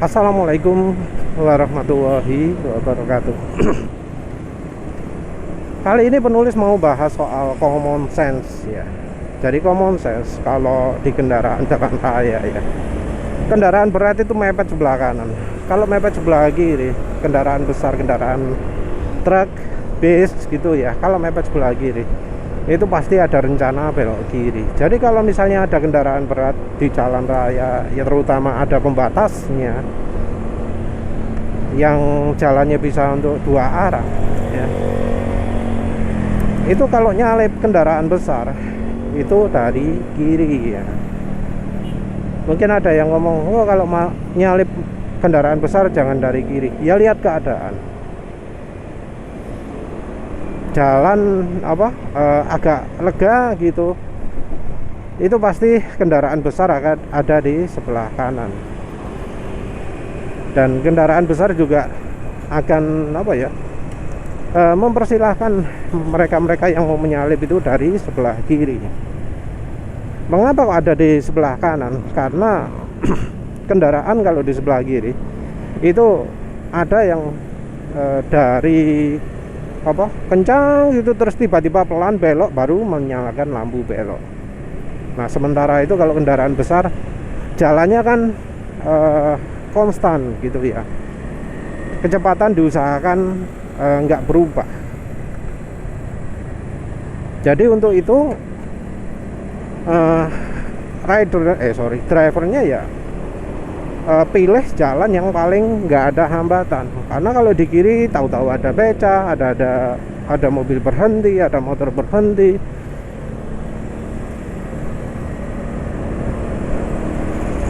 Assalamualaikum warahmatullahi wabarakatuh. Kali ini penulis mau bahas soal common sense ya. Jadi common sense kalau di kendaraan jalan raya ya. Kendaraan berat itu mepet sebelah kanan. Kalau mepet sebelah kiri, kendaraan besar, kendaraan truk, bis gitu ya. Kalau mepet sebelah kiri, itu pasti ada rencana belok kiri. Jadi kalau misalnya ada kendaraan berat di jalan raya, ya terutama ada pembatasnya yang jalannya bisa untuk dua arah ya, itu kalau nyalip kendaraan besar itu dari kiri ya. Mungkin ada yang ngomong, oh kalau nyalip kendaraan besar jangan dari kiri. Ya lihat keadaan, jalan agak lega gitu, itu pasti kendaraan besar akan ada di sebelah kanan. Dan kendaraan besar juga akan mempersilahkan mereka-mereka yang mau menyalip itu dari sebelah kiri. Mengapa kok ada di sebelah kanan? Karena kendaraan kalau di sebelah kiri itu ada yang dari kencang gitu, terus tiba-tiba pelan belok baru menyalakan lampu belok. Nah sementara itu kalau kendaraan besar jalannya kan konstan gitu ya, kecepatan diusahakan nggak berubah. Jadi untuk itu drivernya ya pilih jalan yang paling nggak ada hambatan. Karena kalau di kiri tahu-tahu ada beca, ada mobil berhenti, ada motor berhenti.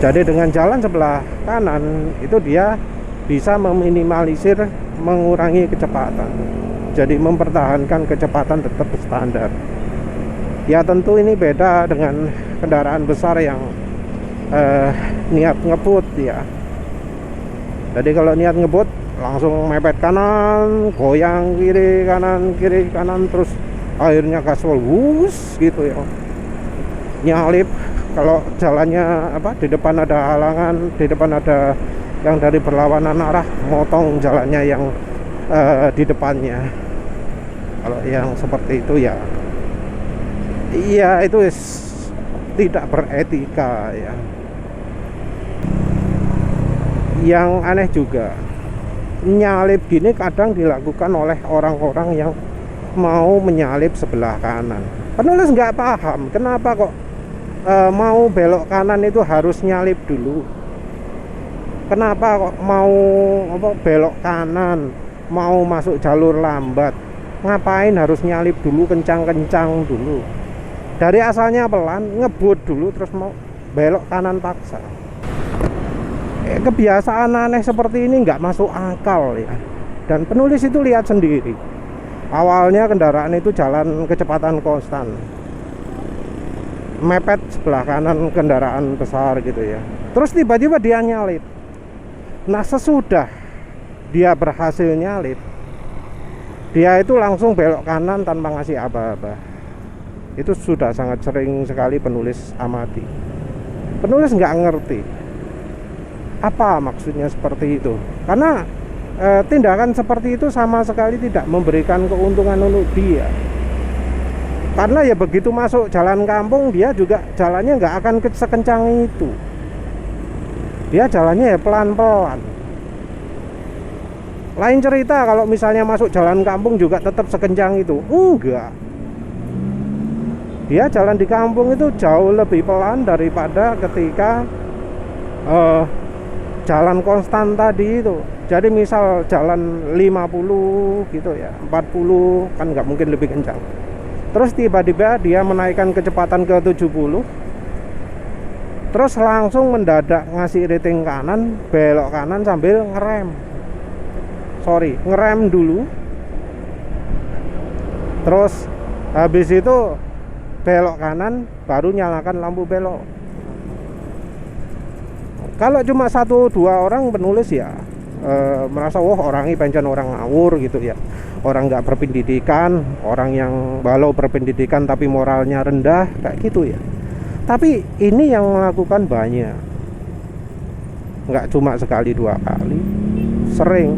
Jadi dengan jalan sebelah kanan itu dia bisa meminimalisir, mengurangi kecepatan. Jadi mempertahankan kecepatan tetap standar. Ya tentu ini beda dengan kendaraan besar yang niat ngebut ya. Jadi kalau niat ngebut langsung mepet kanan, goyang kiri kanan, terus akhirnya gaspol wus gitu ya. Nyalip kalau jalannya di depan ada halangan, di depan ada yang dari berlawanan arah, motong jalannya yang di depannya. Kalau yang seperti itu ya, iya itu tidak beretika ya. Yang aneh juga, nyalip gini kadang dilakukan oleh orang-orang yang mau menyalip sebelah kanan. Penulis nggak paham kenapa kok mau belok kanan itu harus nyalip dulu. Kenapa kok mau belok kanan, mau masuk jalur lambat, ngapain harus nyalip dulu, kencang-kencang dulu? Dari asalnya pelan, ngebut dulu terus mau belok kanan paksa. Kebiasaan aneh seperti ini nggak masuk akal ya. Dan penulis itu lihat sendiri. Awalnya kendaraan itu jalan kecepatan konstan, mepet sebelah kanan kendaraan besar gitu ya. Terus tiba-tiba dia nyalip. Nah sesudah dia berhasil nyalip, dia itu langsung belok kanan tanpa ngasih aba-aba. Itu sudah sangat sering sekali penulis amati. Penulis nggak ngerti apa maksudnya seperti itu, karena tindakan seperti itu sama sekali tidak memberikan keuntungan untuk dia. Karena ya begitu masuk jalan kampung, dia juga jalannya nggak akan sekencang itu. Dia jalannya ya pelan-pelan. Lain cerita kalau misalnya masuk jalan kampung juga tetap sekencang itu. Enggak. Dia jalan di kampung itu jauh lebih pelan daripada ketika jalan konstan tadi itu. Jadi misal jalan 50 gitu ya, 40 kan nggak mungkin lebih kencang. Terus tiba-tiba dia menaikkan kecepatan ke 70, terus langsung mendadak ngasih rating kanan, belok kanan sambil ngerem dulu. Terus habis itu belok kanan baru nyalakan lampu belok. Kalau cuma 1-2 orang penulis ya merasa orang ini pancen orang ngawur gitu ya, orang nggak berpendidikan, orang yang balau berpendidikan tapi moralnya rendah kayak gitu ya. Tapi ini yang melakukan banyak. nggak cuma sekali dua kali, sering.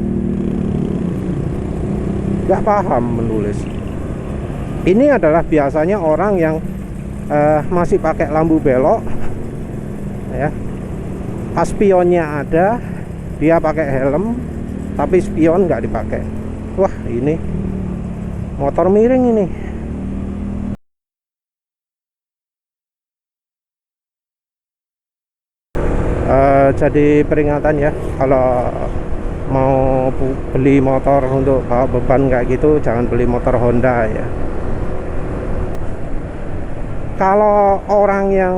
Nggak paham menulis. Ini adalah biasanya orang yang masih pakai lampu belok, ya. Pas spionnya ada, dia pakai helm, tapi spion nggak dipakai. Wah, ini motor miring ini. Jadi peringatan ya, kalau mau beli motor untuk bawa beban kayak gitu, jangan beli motor Honda ya. Kalau orang yang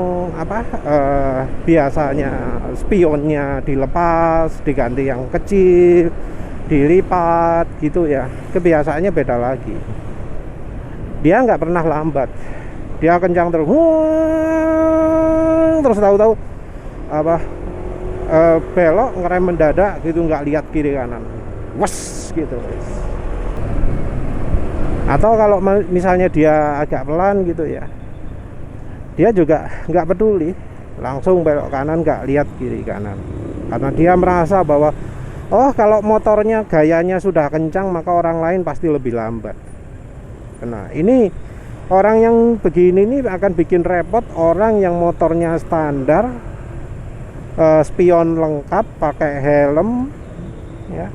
biasanya spionnya dilepas, diganti yang kecil, dilipat gitu ya, kebiasaannya beda lagi. Dia nggak pernah lambat, dia kencang terus, terus tahu-tahu belok ngerem mendadak gitu, nggak lihat kiri kanan, wes gitu. Atau kalau misalnya dia agak pelan gitu ya, dia juga nggak peduli, langsung belok kanan, nggak lihat kiri kanan, karena dia merasa bahwa oh, kalau motornya gayanya sudah kencang maka orang lain pasti lebih lambat. Nah, ini orang yang begini ini akan bikin repot orang yang motornya standar, spion lengkap, pakai helm, ya,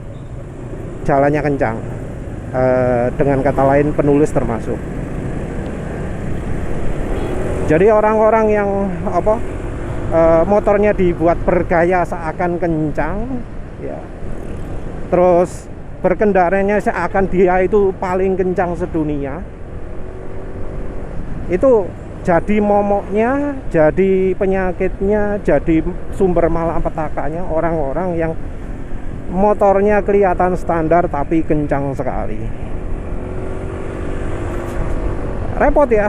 jalannya kencang. Dengan kata lain, penulis termasuk. Jadi orang-orang yang motornya dibuat bergaya seakan kencang, ya, terus berkendaranya seakan dia itu paling kencang sedunia, itu jadi momoknya, jadi penyakitnya, jadi sumber malapetakannya orang-orang yang motornya kelihatan standar tapi kencang sekali. Repot ya,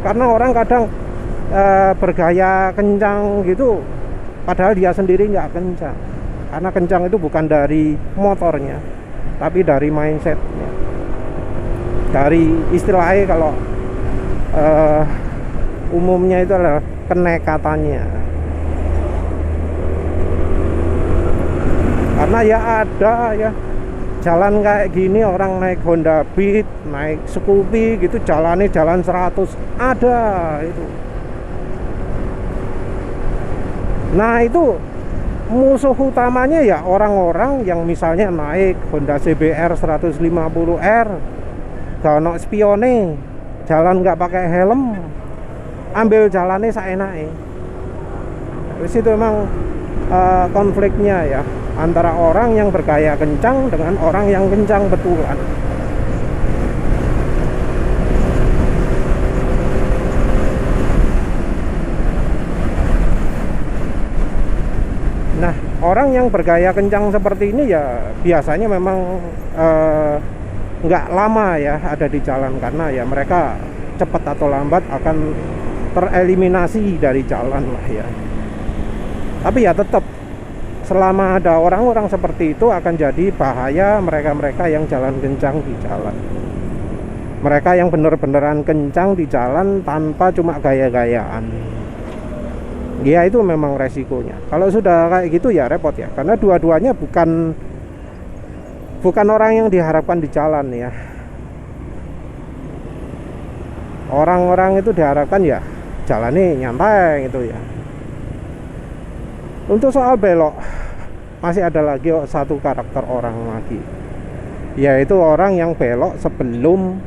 karena orang kadang bergaya kencang gitu, padahal dia sendiri nggak kencang. Karena kencang itu bukan dari motornya, tapi dari mindsetnya, dari istilahnya kalau umumnya itu adalah kenekatannya. Karena ya ada ya jalan kayak gini, orang naik Honda Beat, naik Scoopy gitu, jalannya jalan 100, ada itu. Nah, itu musuh utamanya ya orang-orang yang misalnya naik Honda CBR 150R, gak ono spione, jalan nggak pakai helm, ambil jalannya seenaknya. Terus itu memang konfliknya ya, antara orang yang bergaya kencang dengan orang yang kencang betulan. Nah, orang yang bergaya kencang seperti ini ya biasanya memang nggak lama ya ada di jalan, karena ya mereka cepat atau lambat akan tereliminasi dari jalan lah ya. Tapi ya tetap, selama ada orang-orang seperti itu akan jadi bahaya mereka-mereka yang jalan kencang di jalan. Mereka yang bener-beneran kencang di jalan tanpa cuma gaya-gayaan. Ya itu memang resikonya. Kalau sudah kayak gitu ya repot ya, karena dua-duanya bukan orang yang diharapkan di jalan ya. Orang-orang itu diharapkan ya jalannya nyantai gitu ya. Untuk soal belok, masih ada lagi satu karakter orang lagi, yaitu orang yang belok sebelum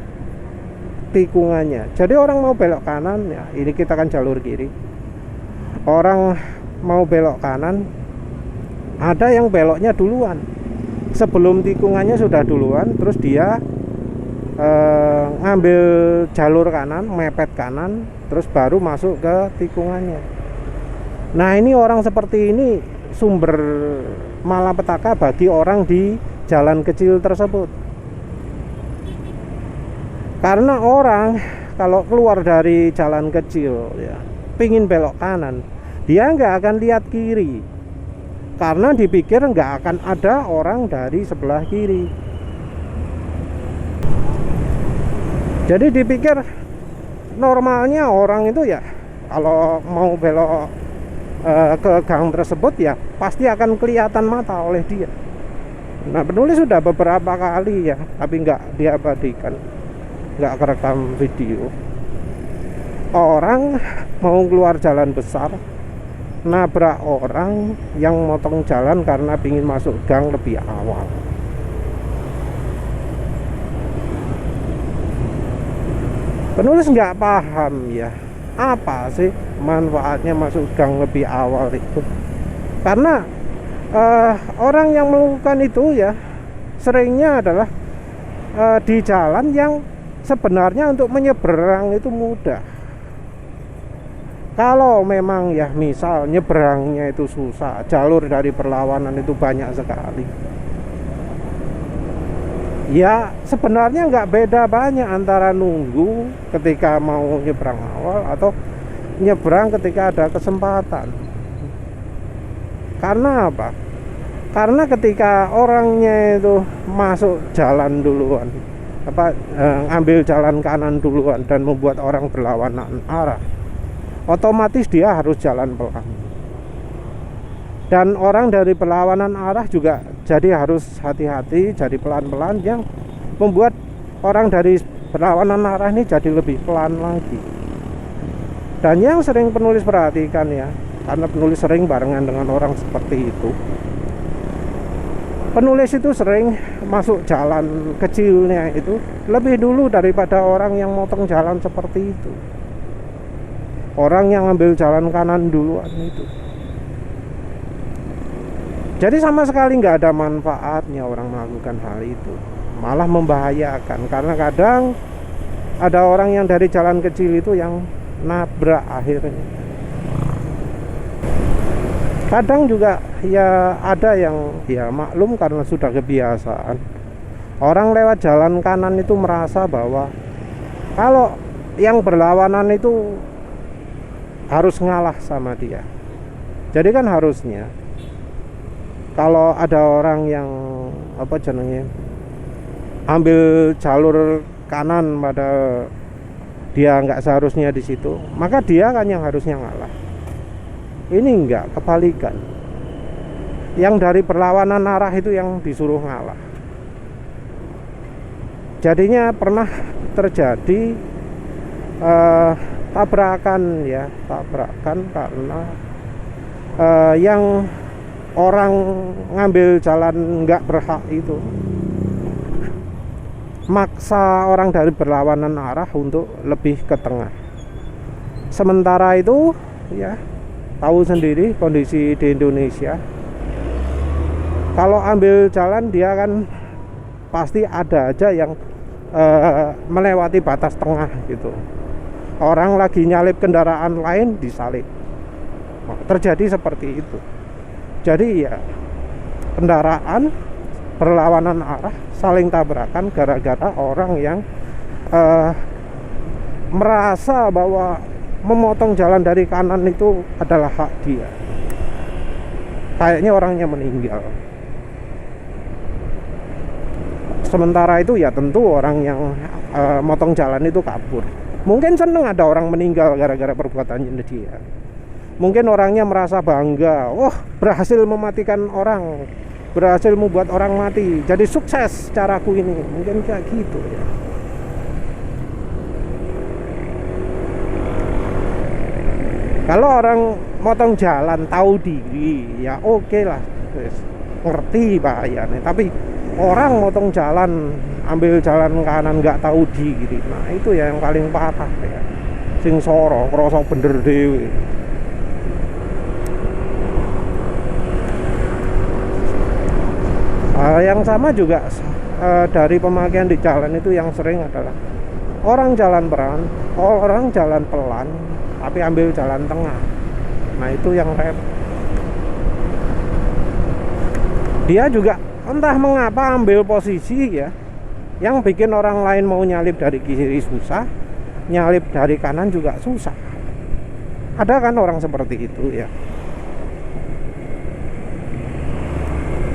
tikungannya. Jadi orang mau belok kanan ya, ini kita kan jalur kiri. Orang mau belok kanan, ada yang beloknya duluan, sebelum tikungannya sudah duluan, terus dia ngambil jalur kanan, mepet kanan, terus baru masuk ke tikungannya. Nah, ini orang seperti ini sumber malapetaka bagi orang di jalan kecil tersebut. Karena orang kalau keluar dari jalan kecil ya, pingin belok kanan, dia nggak akan lihat kiri, karena dipikir nggak akan ada orang dari sebelah kiri. Jadi dipikir normalnya orang itu ya kalau mau belok ke gang tersebut, ya pasti akan kelihatan mata oleh dia. Nah, penulis sudah beberapa kali ya, tapi nggak diabadikan, nggak kerekam video. Orang mau keluar jalan besar, nabrak orang yang motong jalan karena ingin masuk gang lebih awal. Penulis nggak paham ya, apa sih manfaatnya masuk gang lebih awal itu. Karena orang yang melakukan itu ya seringnya adalah di jalan yang sebenarnya untuk menyeberang itu mudah. Kalau memang ya misal nyeberangnya itu susah, jalur dari perlawanan itu banyak sekali, ya sebenarnya nggak beda banyak antara nunggu ketika mau nyebrang awal atau nyebrang ketika ada kesempatan. Karena apa? Karena ketika orangnya itu masuk jalan duluan, ngambil jalan kanan duluan dan membuat orang berlawanan arah, otomatis dia harus jalan pelan. Dan orang dari perlawanan arah juga jadi harus hati-hati, jadi pelan-pelan, yang membuat orang dari perlawanan arah ini jadi lebih pelan lagi. Dan yang sering penulis perhatikan ya, karena penulis sering barengan dengan orang seperti itu, penulis itu sering masuk jalan kecilnya itu lebih dulu daripada orang yang motong jalan seperti itu, orang yang ambil jalan kanan duluan itu. Jadi sama sekali nggak ada manfaatnya orang melakukan hal itu, malah membahayakan. Karena kadang ada orang yang dari jalan kecil itu yang nabrak akhirnya. Kadang juga ya ada yang ya maklum karena sudah kebiasaan, orang lewat jalan kanan itu merasa bahwa kalau yang berlawanan itu harus ngalah sama dia. Jadi kan harusnya kalau ada orang yang ambil jalur kanan pada dia nggak seharusnya di situ, maka dia kan yang harusnya ngalah. Ini enggak, kebalikan. Yang dari perlawanan arah itu yang disuruh ngalah. Jadinya pernah terjadi tabrakan karena yang orang ngambil jalan nggak berhak itu maksa orang dari berlawanan arah untuk lebih ke tengah. Sementara itu ya tahu sendiri kondisi di Indonesia, kalau ambil jalan dia kan pasti ada aja yang melewati batas tengah gitu. Orang lagi nyalip kendaraan lain disalip. Terjadi seperti itu. Jadi ya kendaraan berlawanan arah saling tabrakan gara-gara orang yang merasa bahwa memotong jalan dari kanan itu adalah hak dia. Kayaknya orangnya meninggal. Sementara itu ya tentu orang yang motong jalan itu kabur. Mungkin seneng ada orang meninggal gara-gara perbuatannya dia. Mungkin orangnya merasa bangga, wah berhasil mematikan orang, berhasil membuat orang mati, jadi sukses caraku ini. Mungkin kayak gitu ya. Kalau orang motong jalan tahu diri ya oke lah, ngerti bahayanya. Tapi orang motong jalan ambil jalan kanan nggak tahu diri, nah itu ya yang paling parah ya. Sing soro krasa bener dewe. Yang sama juga dari pemakaian di jalan itu yang sering adalah orang jalan pelan, orang jalan pelan tapi ambil jalan tengah. Nah itu yang repot. Dia juga entah mengapa ambil posisi ya yang bikin orang lain mau nyalip dari kiri susah, nyalip dari kanan juga susah. Ada kan orang seperti itu ya.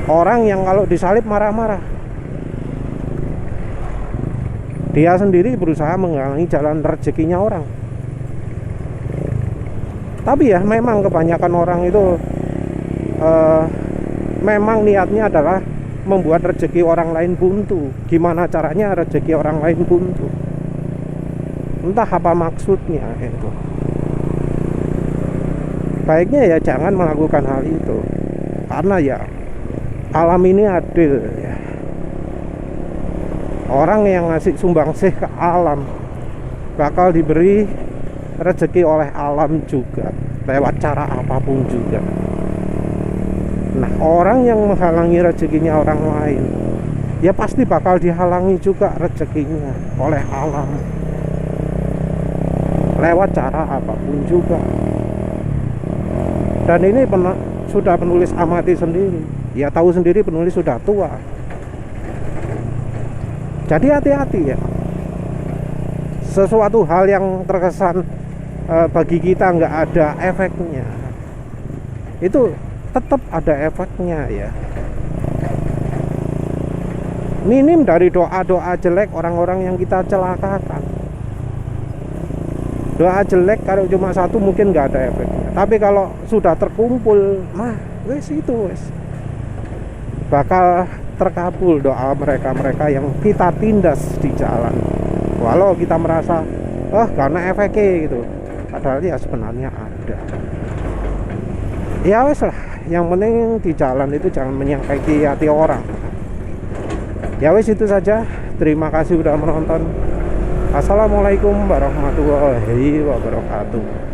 Orang yang kalau disalip marah-marah, dia sendiri berusaha menghalangi jalan rezekinya orang. Tapi ya memang kebanyakan orang itu memang niatnya adalah membuat rezeki orang lain buntu. Gimana caranya rezeki orang lain buntu? Entah apa maksudnya itu. Baiknya ya jangan melakukan hal itu. Karena ya alam ini adil ya. Orang yang ngasih sumbangsih ke alam bakal diberi rezeki oleh alam juga, lewat cara apapun juga. Nah, orang yang menghalangi rezekinya orang lain, ya pasti bakal dihalangi juga rezekinya oleh alam, lewat cara apapun juga. Dan ini sudah penulis amati sendiri. Ya tahu sendiri penulis sudah tua. Jadi hati-hati ya. Sesuatu hal yang terkesan bagi kita nggak ada efeknya, itu tetap ada efeknya ya. Minim dari doa-doa jelek orang-orang yang kita celakakan. Doa jelek kalau cuma satu mungkin nggak ada efeknya. Tapi kalau sudah terkumpul, wes itu wes bakal terkabul doa mereka-mereka yang kita tindas di jalan. Walau kita merasa, karena efeknya gitu. Padahal ya sebenarnya ada. Ya wes lah, yang penting di jalan itu jangan menyakiti hati orang. Ya wes itu saja. Terima kasih sudah menonton. Assalamualaikum warahmatullahi wabarakatuh.